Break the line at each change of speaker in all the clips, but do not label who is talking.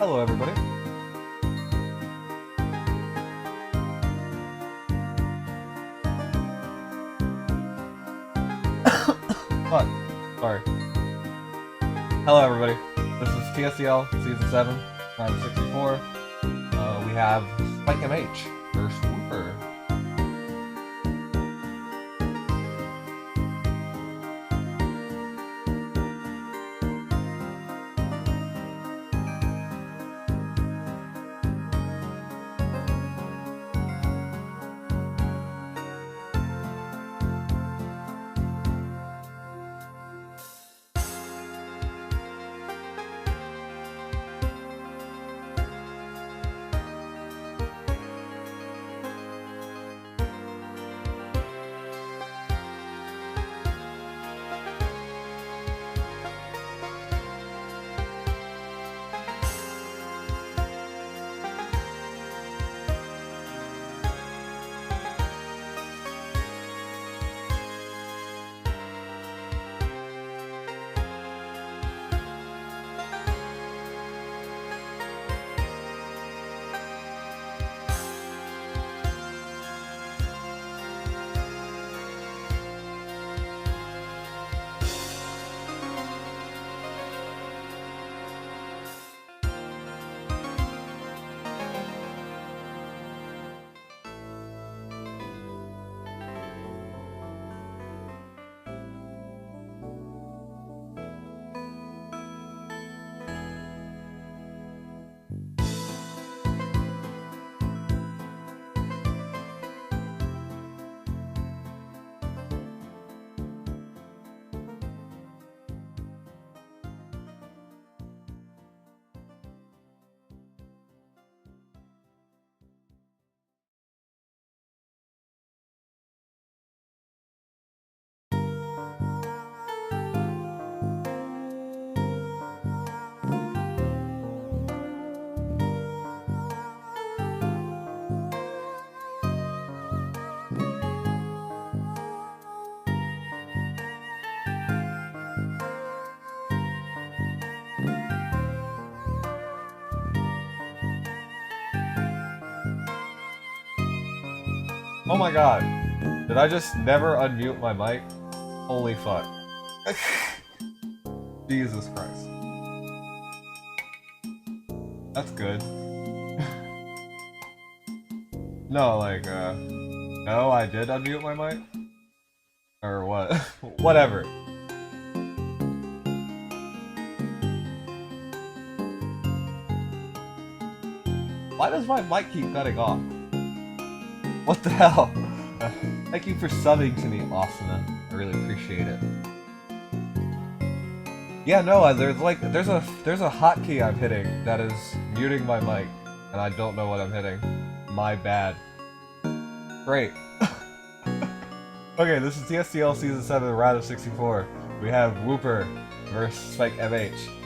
Hello, everybody. What? Sorry. Hello, everybody. This is TSdL Season 7, Round 64. We have SpykeMH versus Wooper. Oh my god. Did I just never unmute my mic? Holy fuck. Jesus Christ. That's good. No, like, no, I did unmute my mic? Or what? Whatever. Why does my mic keep cutting off? What the hell? Thank you for subbing to me, Asuna. I really appreciate it. Yeah, no, there's a hotkey I'm hitting that is muting my mic, and I don't know what I'm hitting. My bad. Great. Okay, this is TSdL Season 7, Round of 64. We have Wooper versus SpykeMH.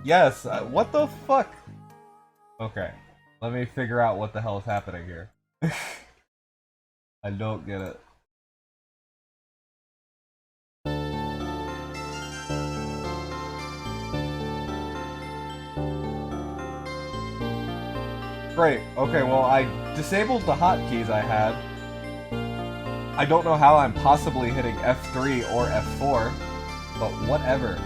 Yes, what the fuck? Okay, let me figure out what the hell is happening here. I don't get it. Great, okay, well I disabled the hotkeys I had. I don't know how I'm possibly hitting F3 or F4, but whatever.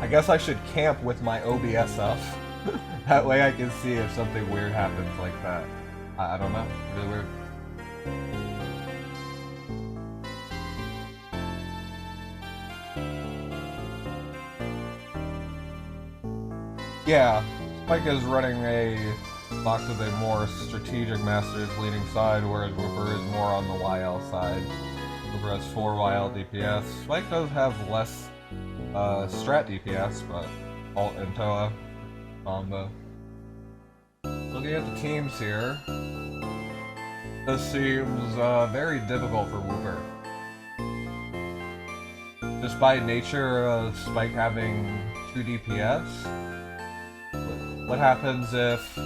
I guess I should camp with my OBS up. That way I can see if something weird happens like that. I don't know. Really weird. Yeah, Spike is running a box with a more strategic Master's leaning side, whereas Wooper is more on the YL side. Wooper has 4 YL DPS. Spike does have less strat DPS, but alt and Toa combo. Looking at the teams here, this seems very difficult for Wooper. Just by nature of Spike having 2 DPS, what happens if,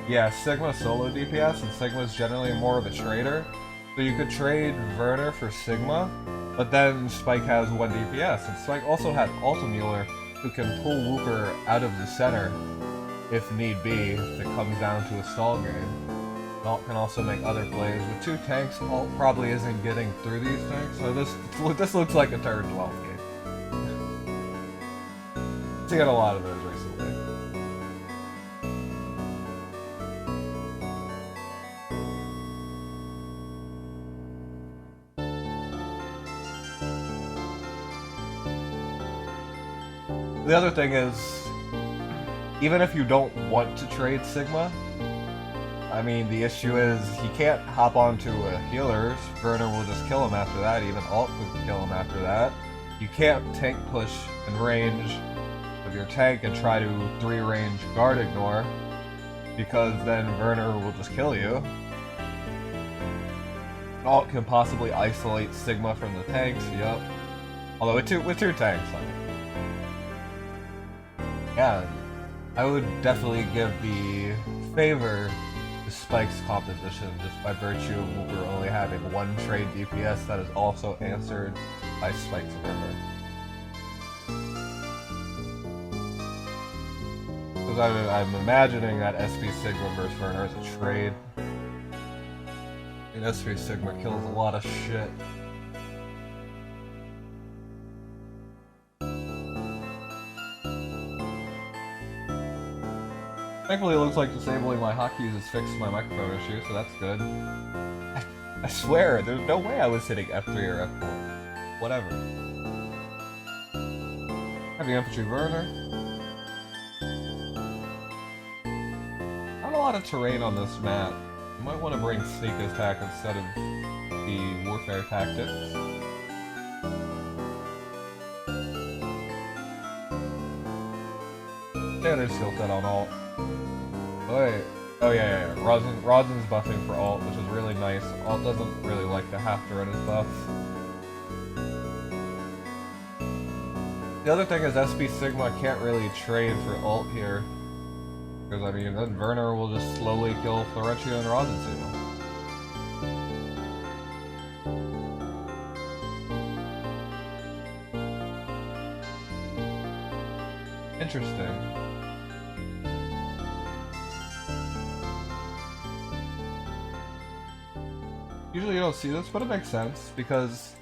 yeah, Sigma's solo DPS, and Sigma's generally more of a trader, so you could trade Werner for Sigma, but then Spike has 1 DPS, and Spike also has Altamuller, who can pull Wooper out of the center, if need be, if it comes down to a stall game. Alt can also make other plays. With 2 tanks, Alt probably isn't getting through these tanks, so this looks like a turn 12 game. Seen a lot of those recently. The other thing is, even if you don't want to trade Sigma, I mean, the issue is he can't hop onto a healer's. Werner will just kill him after that. Even Alt will kill him after that. You can't tank push in range of your tank and try to 3-range guard ignore, because then Werner will just kill you. Alt can possibly isolate Sigma from the tanks, yup. Although with two tanks, like, yeah, I would definitely give the favor to Spike's composition just by virtue of Wooper only having 1 trade DPS that is also answered by Spike's Werner. Because I'm imagining that SP Sigma versus Werner is a trade. And SP Sigma kills a lot of shit. Thankfully, it looks like disabling my hotkeys has fixed my microphone issue, so that's good. I swear, there's no way I was hitting F3 or F4. Whatever. Heavy Infantry Werner. Not a lot of terrain on this map. You might want to bring Sneak Attack instead of the Warfare Tactics. Standard skill set on alt. Oh, wait. Oh yeah. Rosin's buffing for alt, which is really nice. Alt doesn't really like to have to run his buff. The other thing is SP Sigma can't really trade for alt here. Because, I mean, then Werner will just slowly kill Florentia and Rosin soon. Interesting. Usually you don't see this, but it makes sense, because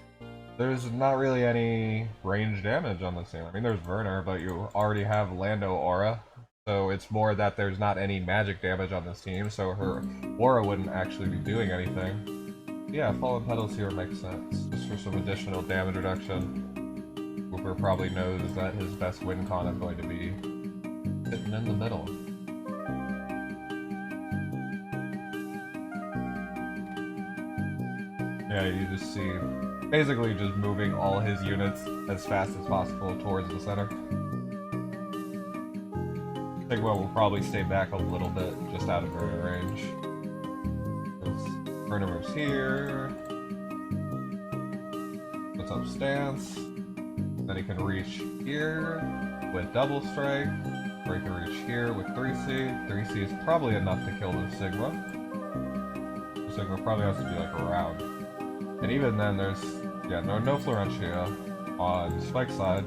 there's not really any range damage on this team. I mean, there's Werner, but you already have Lando Aura, so it's more that there's not any magic damage on this team, so her Aura wouldn't actually be doing anything. Yeah, Fallen Petals here makes sense, just for some additional damage reduction. Wooper probably knows that his best win con is going to be sitting in the middle. Yeah, you just see basically just moving all his units as fast as possible towards the center. Sigma will probably stay back a little bit, just out of Verner range. Verner moves here. Puts up stance. Then he can reach here with double strike. Or he can reach here with 3C. 3C is probably enough to kill the Sigma. The Sigma probably has to be like around. And even then there's, yeah, no Florentia on Spike's side.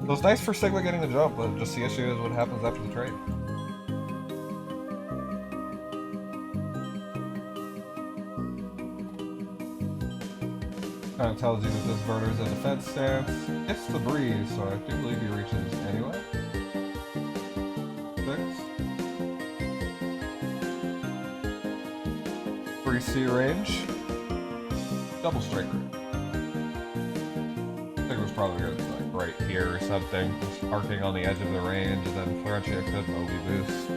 So it's nice for Sigma getting the jump, but just the issue is what happens after the trade. Kind of tells you that this Verner's in defense stance. It's the breeze, so I do believe he reaches anyway. 6. 3C range. Double striker. I think it was probably good, like right here or something. Just parking on the edge of the range, and then Florentia could Moby boost.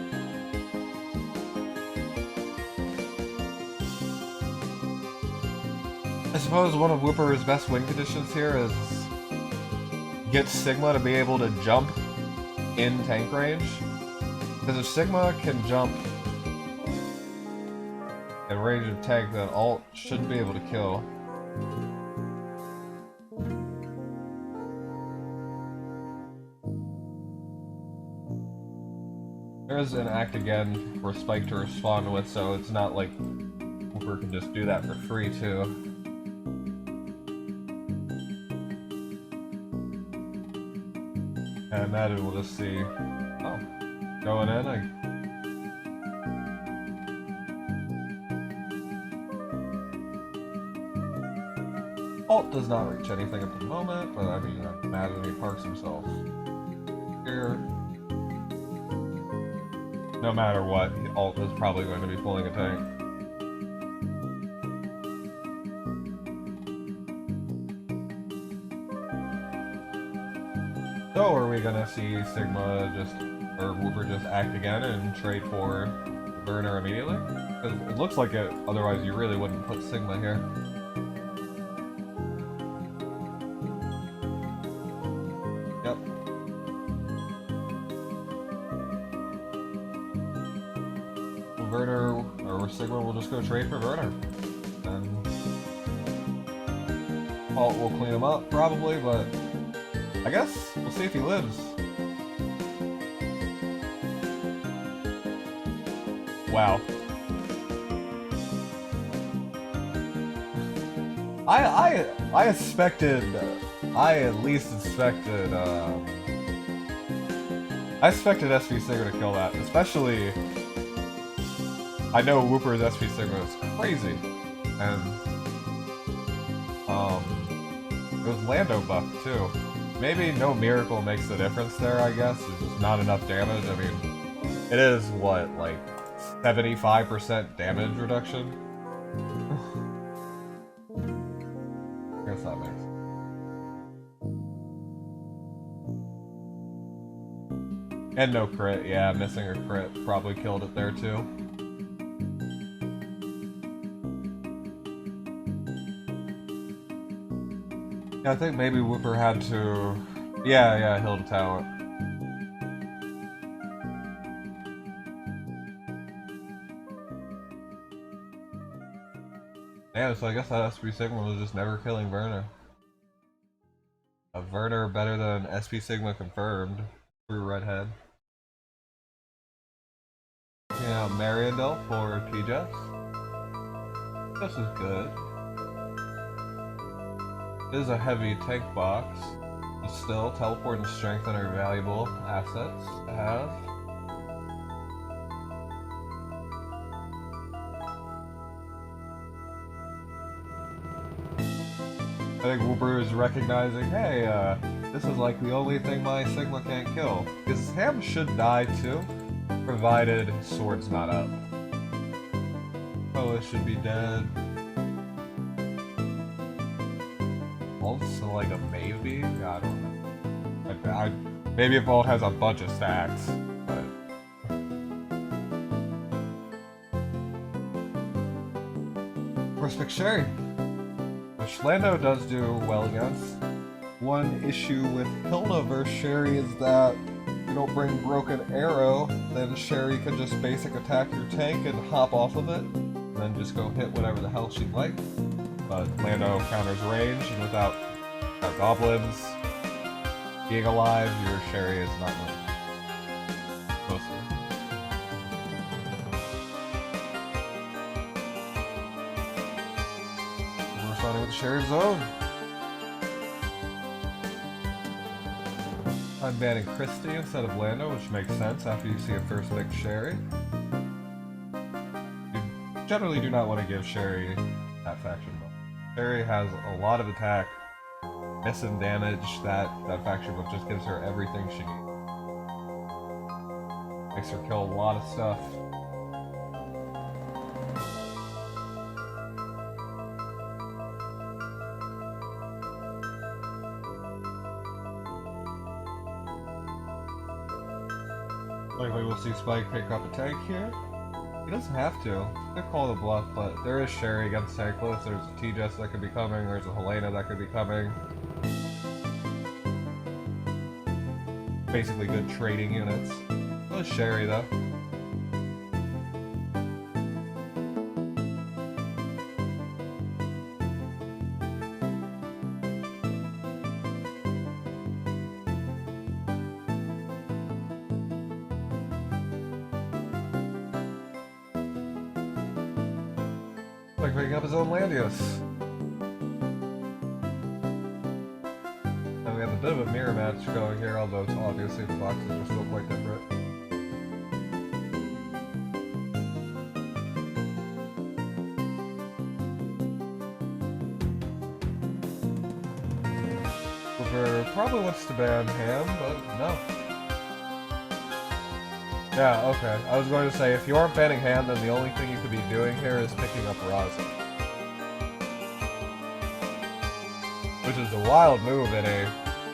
I suppose one of Wooper's best win conditions here is get Sigma to be able to jump in tank range. Because if Sigma can jump in range of tank, then Alt should be able to kill. There's an act again for Spike to respond with, so it's not like Wooper can just do that for free too. And I imagine we'll just see, oh, going in, Alt does not reach anything at the moment, but I mean, I imagine he parks himself here. No matter what, Alt is probably going to be pulling a tank. So are we gonna see Sigma just, or Wooper just act again and trade for Verner immediately? Because it looks like it, otherwise you really wouldn't put Sigma here. Yep. Verner, or Sigma will just go trade for Verner. And Alt will clean him up, probably, but I guess we'll see if he lives. Wow. I expected, I at least expected, I expected SP Sigma to kill that, especially, I know Wooper's SP Sigma is crazy, and, it was Lando buff too. Maybe no miracle makes the difference there, I guess. It's just not enough damage. I mean, it is, what, like, 75% damage reduction? I guess that makes sense. And no crit, yeah, missing a crit probably killed it there too. I think maybe Wooper had to... Yeah, heal the talent. Yeah, so I guess that SP Sigma was just never killing Verner. A Verner better than SP Sigma confirmed through Redhead. Yeah, Mariandel for TJS. This is good. It is a heavy tank box, but still, teleport and strengthen are valuable assets to have. I think Wooper is recognizing, hey, this is like the only thing my Sigma can't kill. His Ham should die too, provided Sword's not up. Oh, it should be dead. Also, like a maybe? I don't know. Maybe if Alt has a bunch of stacks, but... Prospect Sherry, which Lando does do well against. One issue with Hilda versus Sherry is that don't bring Broken Arrow, then Sherry can just basic attack your tank and hop off of it, and then just go hit whatever the hell she'd like. But Lando counters range, and without goblins being alive, your Sherry is not winning. Mostly. We're starting with Sherry's Zone. I'm banning Christie instead of Lando, which makes sense after you see a first pick Sherry. You generally do not want to give Sherry that faction buff. Sherry has a lot of attack, miss and damage, that faction buff just gives her everything she needs. Makes her kill a lot of stuff. Likely we'll see Spike pick up a tank here. He doesn't have to. He could call the bluff, but there is Sherry against tankless. There's a T-Jess that could be coming. There's a Helena that could be coming. Basically good trading units. So is Sherry though. Like picking up his own Landius. And we have a bit of a mirror match going here, although it's obviously the boxes are still quite different. Wooper probably wants to ban Ham, but no. Yeah, okay. I was going to say, if you aren't banning Ham, then the only thing you could be doing here is picking up Rosin. Which is a wild move in a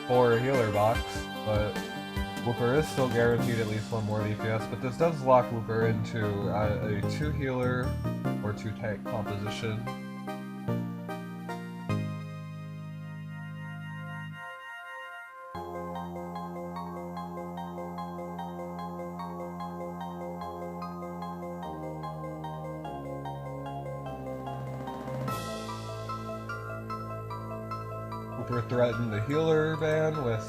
4 healer box, but Wooper is still guaranteed at least one more DPS, but this does lock Wooper into a 2 healer or 2 tank composition. Wooper threatened the healer ban with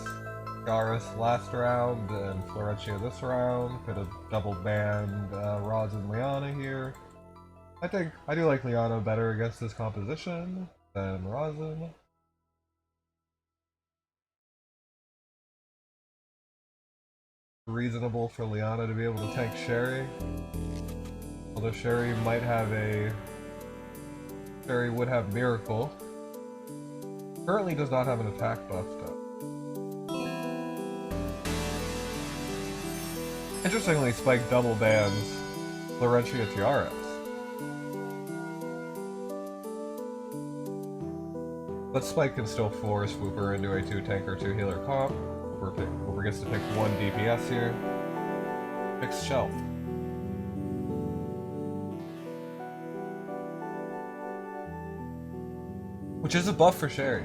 Garrus last round and Florentia this round. Could have double banned Roz and Liana here. I do like Liana better against this composition than Rosin. Reasonable for Liana to be able to tank Sherry. Although Sherry would have Miracle. Currently does not have an attack buff though. Interestingly, Spike double bans Florentia Tiaras. But Spike can still force Wooper into a 2 tank or 2 healer comp. Wooper gets to pick 1 DPS here. Picks Shelf. Which is a buff for Sherry.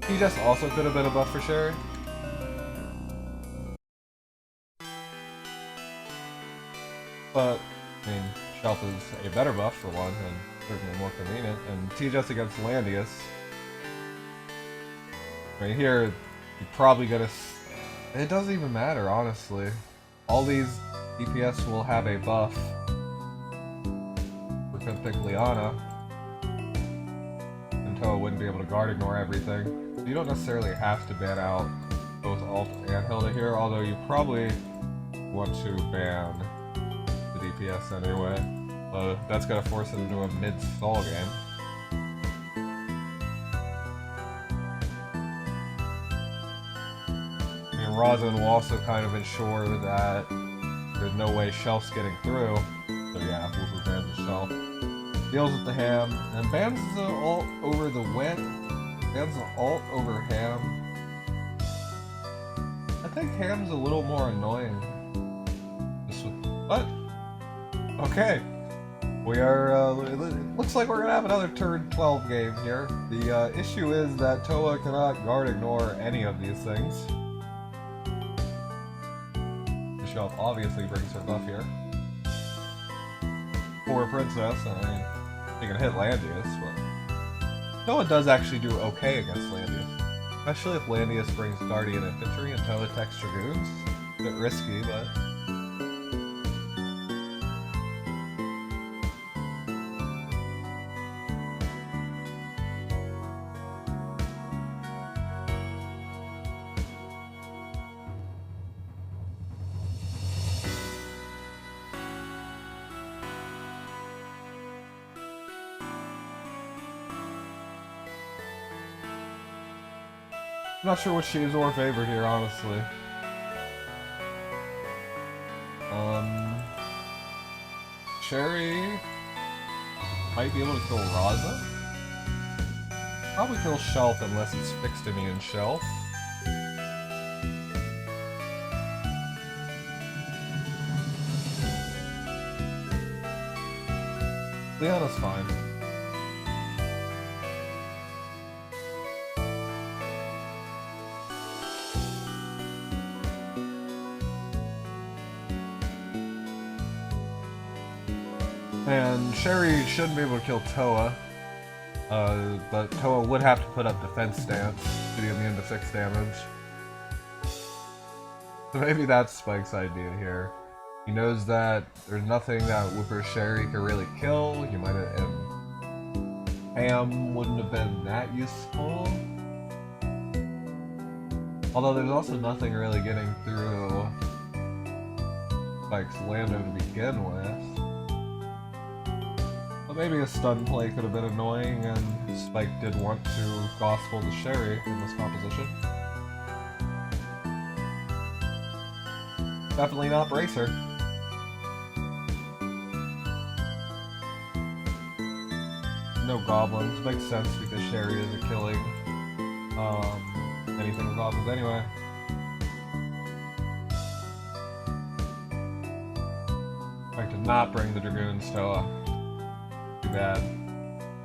He just also could have been a buff for Sherry. But, I mean, Shelf is a better buff for one, and certainly more convenient. And T-Jess against Landius. I mean, here, you're probably gonna... It doesn't even matter, honestly. All these DPS will have a buff. We're gonna pick Liana. Toa wouldn't be able to guard ignore everything. So you don't necessarily have to ban out both Alt and Hilda here, although you probably want to ban the DPS anyway. That's gonna force it into a mid-stall game. I mean, Rosin will also kind of ensure that there's no way Shelf's getting through. So yeah, Wooper bans the Shelf. Deals with the Ham, and bans the ult over the Wet. Bans the ult over Ham. I think Ham's a little more annoying. What? Okay. We are, it looks like we're gonna have another turn 12 game here. The issue is that Toa cannot guard ignore any of these things. Shelf obviously brings her buff here. Poor Princess, I mean, you can hit Landius, but Toa does actually do okay against Landius. Especially if Landius brings Guardian Infantry and Toa attacks Dragoons. A bit risky, but... I'm not sure which team's more favored here, honestly. Sherry might be able to kill Raza. Probably kill Shelf unless it's fixed immune Shelf. Leona's fine. And Sherry shouldn't be able to kill Toa, but Toa would have to put up defense stance to be immune to 6 damage. So maybe that's Spike's idea here. He knows that there's nothing that Wooper Sherry can really kill. He might have, and Ham wouldn't have been that useful. Although there's also nothing really getting through Spike's Lando to begin with. Maybe a stun play could have been annoying, and Spike did want to gospel to Sherry in this composition. Definitely not Bracer. No goblins. Makes sense because Sherry isn't killing anything with goblins anyway. Spike did not bring the Dragoons Toa. Too bad.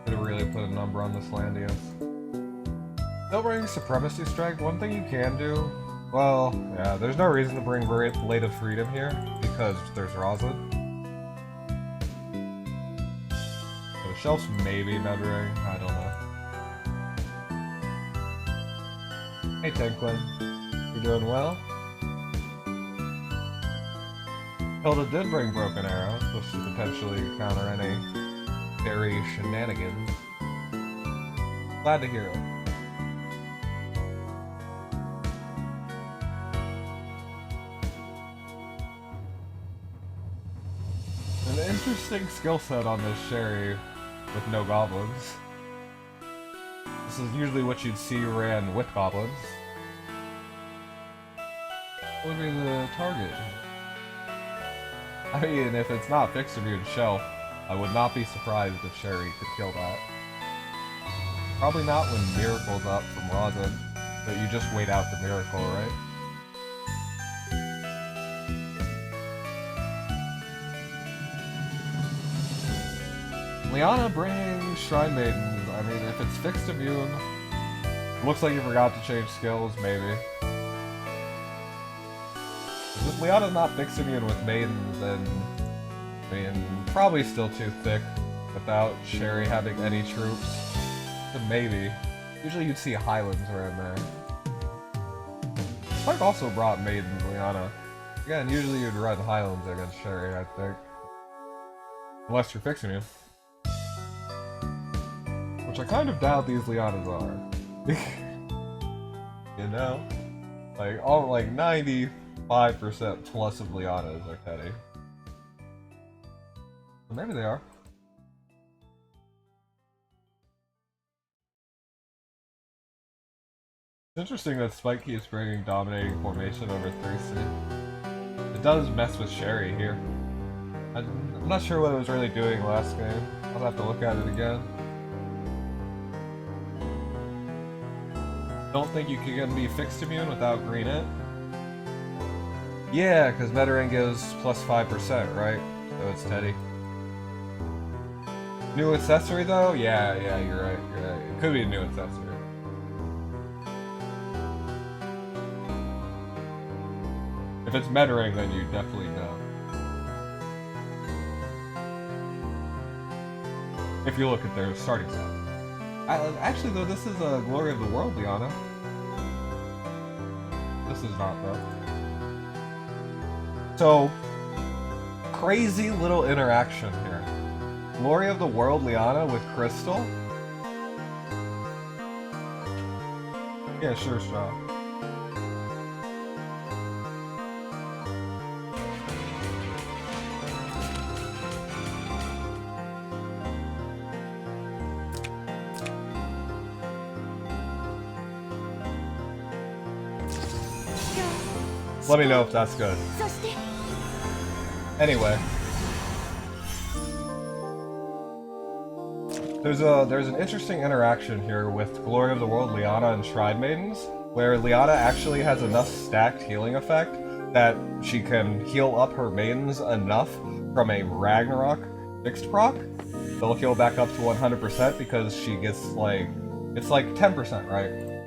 Could have really put a number on this Landius. Still bring Supremacy Strike. One thing you can do, well, yeah, there's no reason to bring Blade of Freedom here because there's Raza. The Shelf's maybe Meddering, I don't know. Hey Tinklin, you're doing well? Hilda did bring Broken Arrows, which should potentially counter any Fairy shenanigans. Glad to hear it. An interesting skill set on this Sherry with no goblins. This is usually what you'd see ran with goblins. What would be the target? I mean, if it's not fixed immune Shelf, I would not be surprised if Sherry could kill that. Probably not when Miracle's up from Raza, but you just wait out the Miracle, right? Liana brings Shrine Maidens. I mean, if it's fixed immune, it looks like you forgot to change skills, maybe. If Liana's not fixed immune with Maidens, then I mean, probably still too thick without Sherry having any troops. But maybe. Usually you'd see Highlands around there. Spike also brought Maidens, Liana. Again, usually you'd run Highlands against Sherry, I think. Unless you're fixing him. Which I kind of doubt these Lianas are. You know? Like, all, like 95% plus of Lianas are Teddy. Maybe they are. It's interesting that Spike keeps bringing Dominating Formation over Thirsty. It does mess with Sherry here. I'm not sure what it was really doing last game. I'll have to look at it again. Don't think you can be fixed immune without green it. Yeah, because Meddering gives plus 5%, right? So it's Teddy. New accessory though? Yeah, you're right. It could be a new accessory. If it's Mettering, then you definitely know. If you look at their starting set. Actually, though, this is a Glory of the World, Liana. This is not, though. So, crazy little interaction here. Glory of the World, Liana, with Crystal? Yeah, sure, Shaw. Let me know if that's good. Anyway. There's an interesting interaction here with Glory of the World, Liana, and Shrine Maidens, where Liana actually has enough stacked healing effect that she can heal up her maidens enough from a Ragnarok fixed proc. They'll heal back up to 100% because she gets like, it's like 10%, right?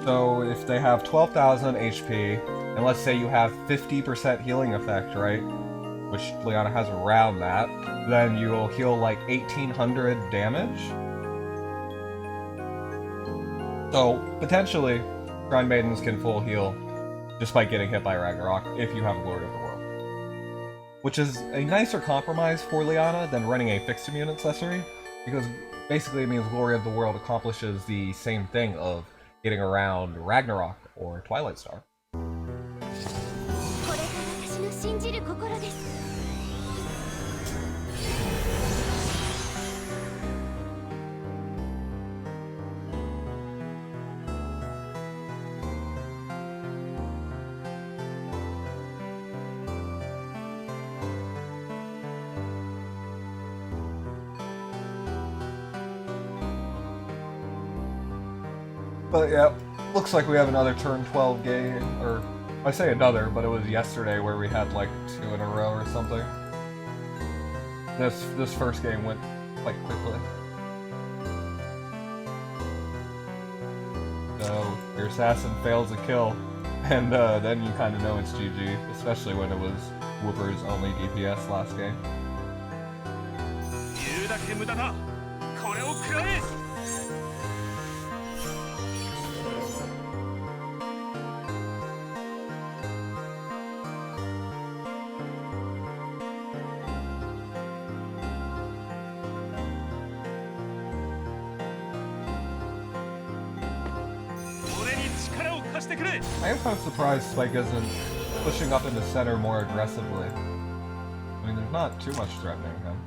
So if they have 12,000 HP, and let's say you have 50% healing effect, right? Which Liana has around that, then you'll heal like 1,800 damage. So, potentially, Shrine Maidens can full heal just by getting hit by Ragnarok if you have Glory of the World. Which is a nicer compromise for Liana than running a fixed immune accessory, because basically it means Glory of the World accomplishes the same thing of getting around Ragnarok or Twilight Star. But yeah, looks like we have another turn 12 game, or I say another, but it was yesterday where we had like 2 in a row or something. This first game went quite quickly. So your assassin fails a kill, and then you kind of know it's GG, especially when it was Wooper's only DPS last game. I am kind of surprised Spike isn't pushing up into center more aggressively. I mean, there's not too much threatening him.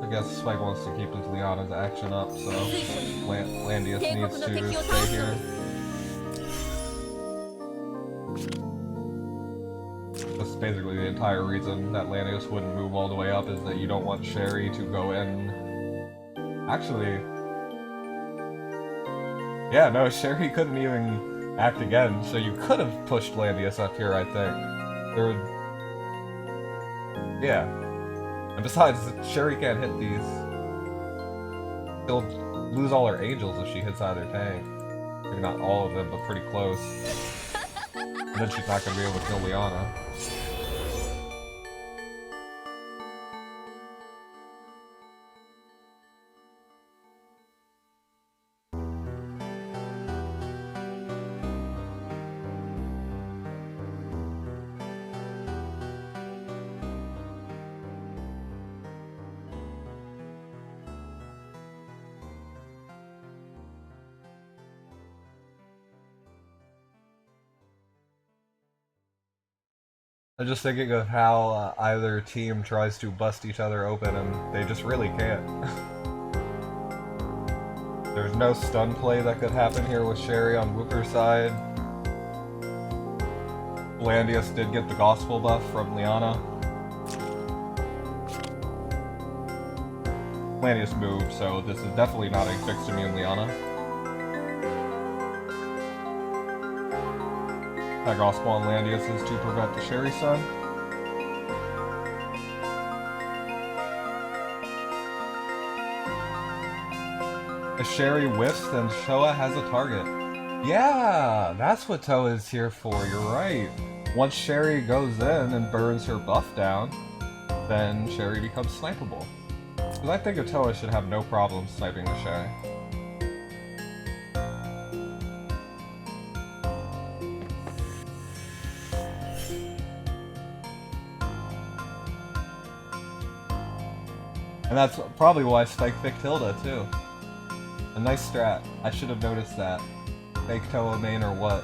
I guess Spike wants to keep his Liana's action up, so Landius needs to stay here. That's basically the entire reason that Landius wouldn't move all the way up, is that you don't want Sherry to go in. Actually, yeah, no, Sherry couldn't even act again, so you could have pushed Landius up here, I think. There would... Yeah. And besides, Sherry can't hit these. She'll lose all her angels if she hits either tank. Maybe not all of them, but pretty close. And then she's not going to be able to kill Liana. I'm just thinking of how either team tries to bust each other open and they just really can't. There's no stun play that could happen here with Sherry on Wooper's side. Landius did get the gospel buff from Liana. Landius moved, so this is definitely not a fixed immune Liana. That gospel on Landius is to prevent the Sherry stun. If Sherry whiffs, then Showa has a target. Yeah, that's what Toa is here for, you're right. Once Sherry goes in and burns her buff down, then Sherry becomes snipeable. Because I think a Toa should have no problem sniping the Sherry. And that's probably why Spike picked Hilda, too. A nice strat. I should have noticed that. Fake Toa main or what?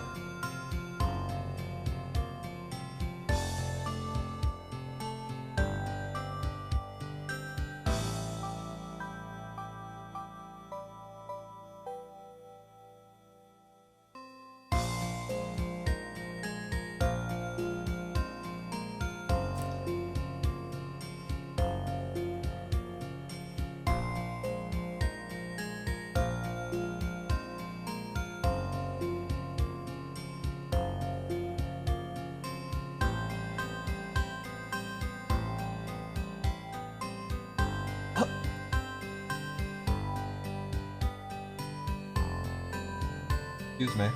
Excuse me.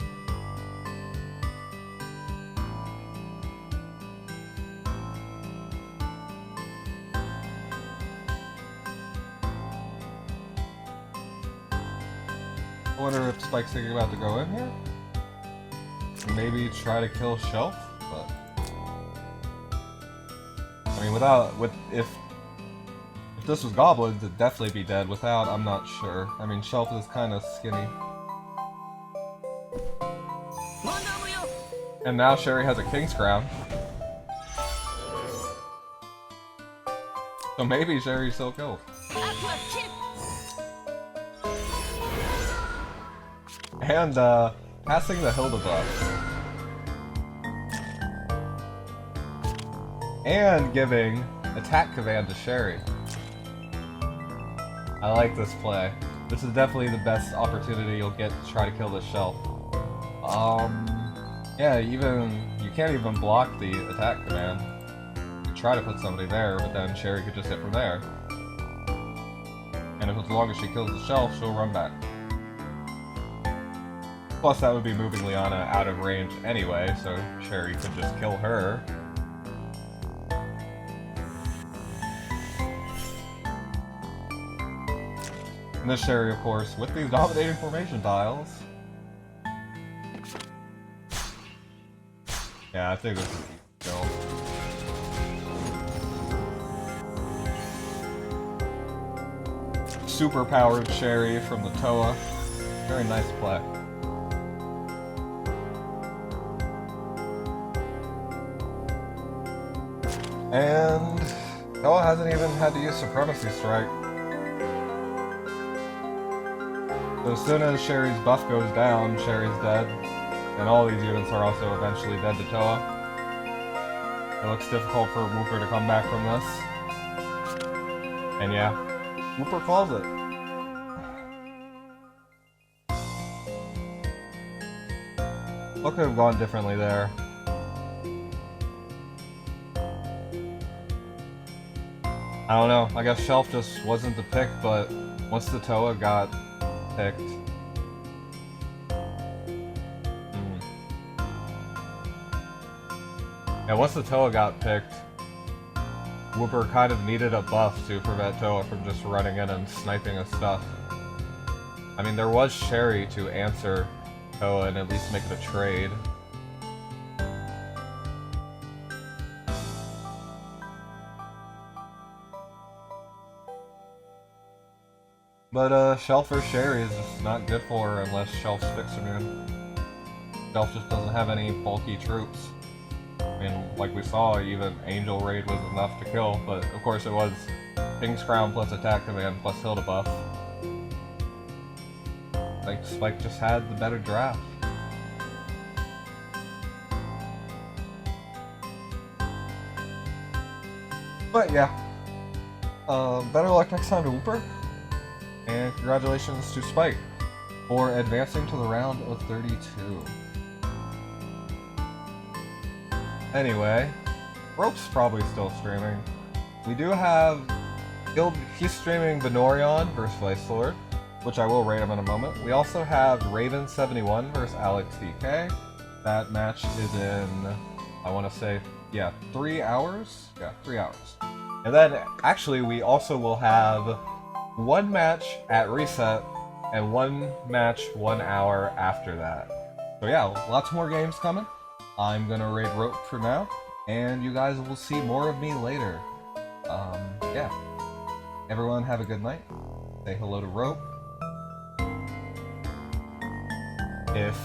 I wonder if Spike's thinking about to go in here? Maybe try to kill Shelf? But I mean, if this was Goblins, it'd definitely be dead. Without, I'm not sure. I mean, Shelf is kind of skinny. And now Sherry has a King's Crown. So maybe Sherry's still killed. And, passing the Hilda buff. And giving attack command to Sherry. I like this play. This is definitely the best opportunity you'll get to try to kill this Shelf. Yeah, you can't even block the attack command. You try to put somebody there, but then Sherry could just hit from there. And as long as she kills the Shelf, she'll run back. Plus, that would be moving Liana out of range anyway, so Sherry could just kill her. And this Sherry, of course, with these dominating formation tiles. Yeah, I think this is a kill. Super powered Sherry from the Toa. Very nice play. And Toa hasn't even had to use Supremacy Strike. So as soon as Sherry's buff goes down, Sherry's dead. And all these units are also eventually dead to Toa. It looks difficult for Wooper to come back from this. And yeah, Wooper calls it. What could have gone differently there? I don't know, I guess Shelf just wasn't the pick, but once the Toa got picked... Yeah, once the Toa got picked, Wooper kind of needed a buff to prevent Toa from just running in and sniping his stuff. I mean, there was Sherry to answer Toa and at least make it a trade. But, Shelf or Sherry is just not good for her unless Shelf's fixed immune. Shelf just doesn't have any bulky troops. I mean, like we saw, even Angel Raid was enough to kill, but of course it was King's Crown plus attack command plus Hilda buff. Like, Spike just had the better draft. But yeah, better luck next time to Wooper, and congratulations to Spike for advancing to the round of 32. Anyway, Rope's probably still streaming. We do have... he's streaming Venorion versus Vice Lord. which I will rate him in a moment. We also have Raven71 versus Alex DK. That match is in, I want to say, yeah, 3 hours? Yeah, 3 hours. And then, actually, we also will have one match at reset, and one match 1 hour after that. So yeah, lots more games coming. I'm gonna raid Rope for now, and you guys will see more of me later. Yeah. Everyone have a good night. Say hello to Rope. If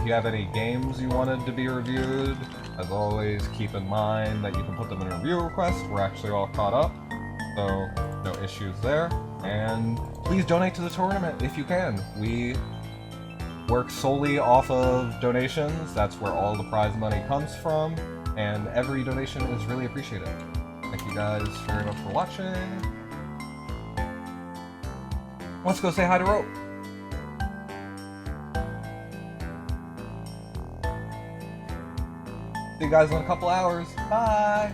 you have any games you wanted to be reviewed, as always, keep in mind that you can put them in a review request. We're actually all caught up, so no issues there. And please donate to the tournament if you can. We work solely off of donations. That's where all the prize money comes from, and every donation is really appreciated. Thank you guys very much for watching. Let's go say hi to Rope. See you guys in a couple hours. Bye!